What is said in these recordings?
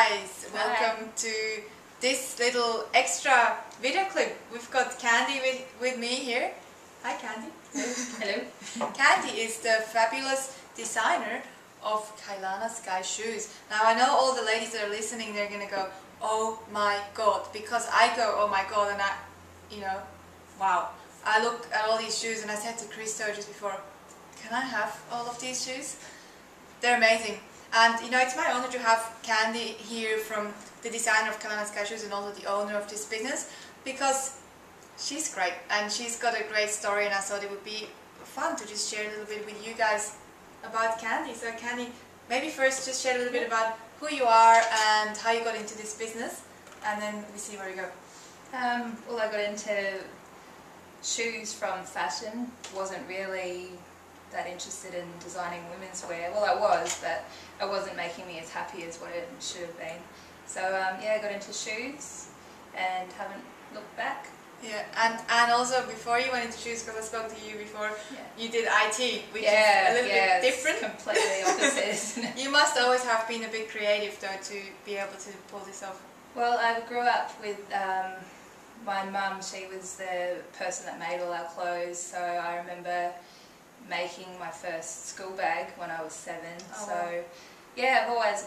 guys, welcome to this little extra video clip. We've got Candy with me here. Hi Candy. Hello. Candy is the fabulous designer of KeilanaSkye Shoes. Now I know all the ladies that are listening, they're gonna go, oh my god, because I go, oh my god, and wow. I look at all these shoes and I said to Christo just before, can I have all of these shoes? They're amazing. And it's my honor to have Candy here, from the designer of KeilanaSkye Shoes and also the owner of this business, because she's great and she's got a great story, and I thought it would be fun to just share a little bit with you guys about Candy. So Candy, maybe first just share a little bit about who you are and how you got into this business, and then we see where you go. Well, I got into shoes from fashion. Wasn't really that interested in designing women's wear. Well, I was, but it wasn't making me as happy as what it should have been. So yeah, I got into shoes and haven't looked back. Yeah, and also before you went into shoes, because I spoke to you before, you did IT, which is a little bit different. It's completely opposite, isn't it? You must always have been a bit creative though to be able to pull this off. Well, I grew up with my mum. She was the person that made all our clothes, so I remember making my first school bag when I was 7. Oh, so wow. yeah, I've always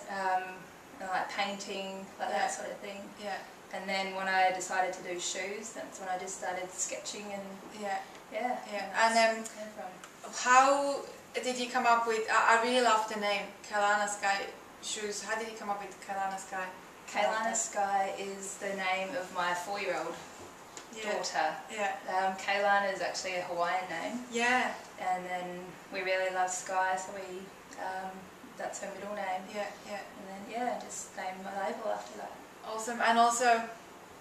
like painting, like that sort of thing. Yeah. And then when I decided to do shoes, that's when I just started sketching and yeah. And how did you come up with? I really love the name KeilanaSkye Shoes. How did you come up with KeilanaSkye? KeilanaSkye is the name of my 4-year-old daughter. Yeah. Keilana is actually a Hawaiian name. Yeah. And then we really love sky, so we that's her middle name. Yeah. And then just named my label after that. Awesome. And also,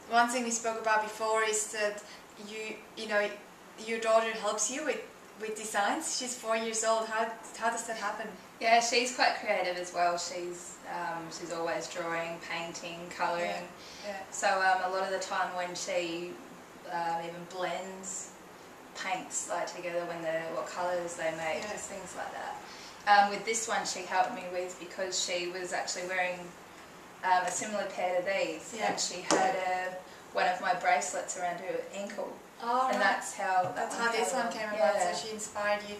one thing we spoke about before is that your daughter helps you with designs. She's 4 years old. How does that happen? Yeah, she's quite creative as well. She's always drawing, painting, colouring. Yeah. So a lot of the time when she even blends paints together, what colours they make, just things like that. With this one she helped me with because she was actually wearing a similar pair to these, and she had one of my bracelets around her ankle. Oh, and that's how this one came about. So she inspired you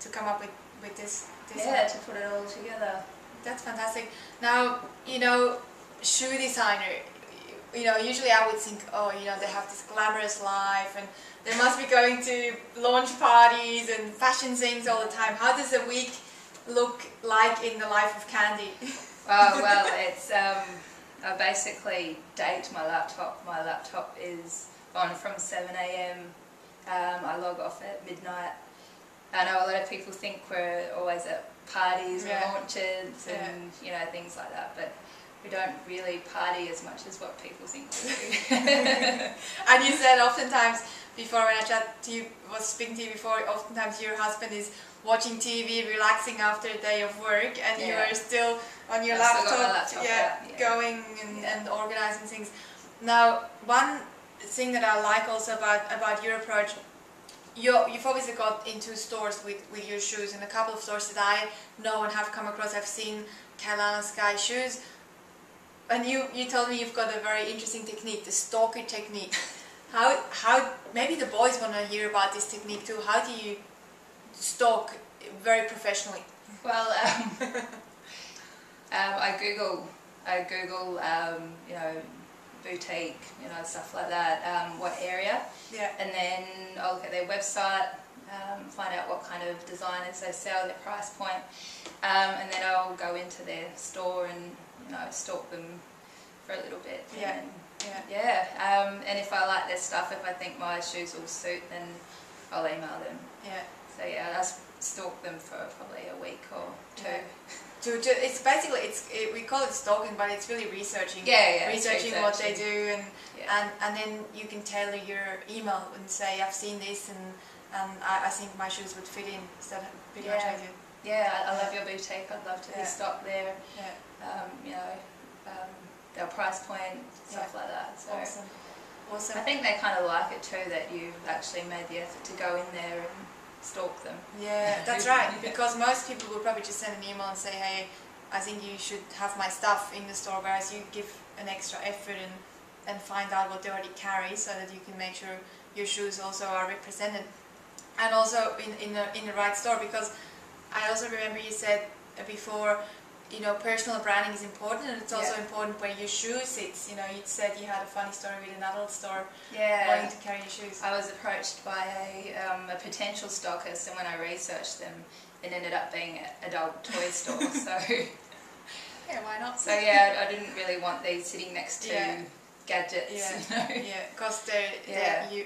to come up with this one. To put it all together. That's fantastic. Now, shoe designer, usually I would think, they have this glamorous life and they must be going to launch parties and fashion things all the time. How does a week look like in the life of Candy? Well, it's I basically date my laptop. My laptop is on from 7 AM. I log off at midnight. I know a lot of people think we're always at parties and launches and things like that, but we don't really party as much as what people think we do. And you said oftentimes before, when I was speaking to you before, oftentimes your husband is watching TV, relaxing after a day of work, and you are still on your laptop, going and organizing things. Now, one thing that I like also about your approach, you've obviously got into stores with your shoes, and a couple of stores that I know and have come across, I've seen KeilanaSkye Shoes, and you told me you've got a very interesting technique, the stalker technique. How maybe the boys want to hear about this technique too. How do you stalk very professionally? Well, I Google boutique, stuff like that, what area, and then I'll look at their website, find out what kind of designers they sell, their price point, and then I'll go into their store and stalk them for a little bit. And if I like their stuff, if I think my shoes will suit, then I'll email them. So I stalk them for probably a week or 2. It's basically we call it stalking, but it's really researching. Researching what they do, and then you can tailor your email and say, I've seen this, and I think my shoes would fit in. Is that pretty much ideal? I love your boutique. I'd love to be stocked there. Their price point, stuff like that. So Awesome. I think they kind of like it too, that you've actually made the effort to go in there and stalk them. Yeah, that's right. Because most people will probably just send an email and say, hey, I think you should have my stuff in the store, whereas you give an extra effort and find out what they already carry, so that you can make sure your shoes also are represented, and also in the right store. Because I also remember you said before, you know, personal branding is important, and it's also important where your shoe sits. You know, you said you had a funny story with an adult store wanting to carry your shoes. I was approached by a potential stalker, so when I researched them, it ended up being an adult toy store. So yeah, why not? So yeah, I didn't really want these sitting next to gadgets. You know? Because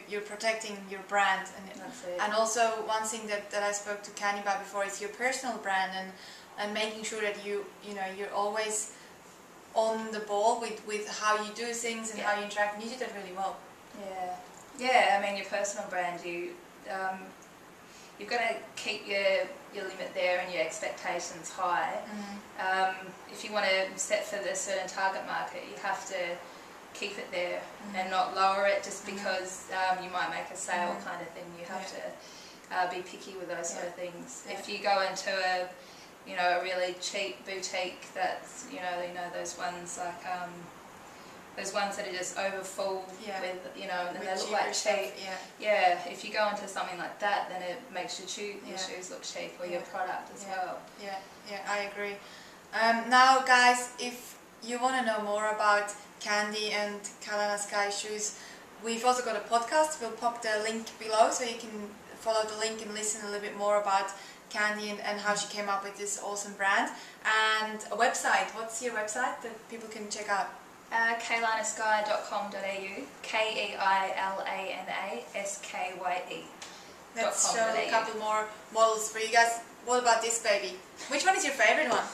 you're protecting your brand, and that's it. And also one thing that I spoke to Candy about before is your personal brand, and making sure that you're always on the ball with how you do things and how you interact. And you did that really well. Yeah. I mean, your personal brand, you've got to keep your limit there and your expectations high. If you want to set for the certain target market, you have to keep it there and not lower it just because you might make a sale kind of thing. You have to be picky with those sort of things. If you go into a really cheap boutique, that's those ones like those ones that are just over full with and they look like cheap. If you go into something like that, then it makes your shoes look cheap, or your product as well. I agree. Now guys, if you want to know more about Candy and KeilanaSkye Shoes, we've also got a podcast. We'll pop the link below so you can follow the link and listen a little bit more about Candy and how she came up with this awesome brand. And a website. What's your website that people can check out? KeilanaSkye.com.au. KeilanaSkye. Let's show a couple more models for you guys. What about this baby? Which one is your favorite one?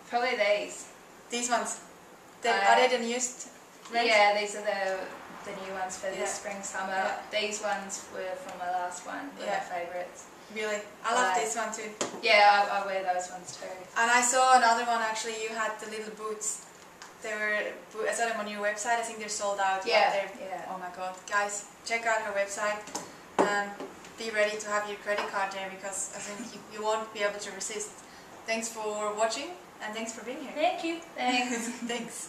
Probably these. These ones. Are they the newest? Yeah, these are the new ones for this spring summer. These ones were from my last one. They're my favourites. Really? I love this one too. Yeah, I wear those ones too. And I saw another one actually. You had the little boots. I saw them on your website. I think they're sold out. Oh my god, guys, check out her website. Be ready to have your credit card there, because I think you won't be able to resist. Thanks for watching, and thanks for being here. Thank you. Thanks. Thanks.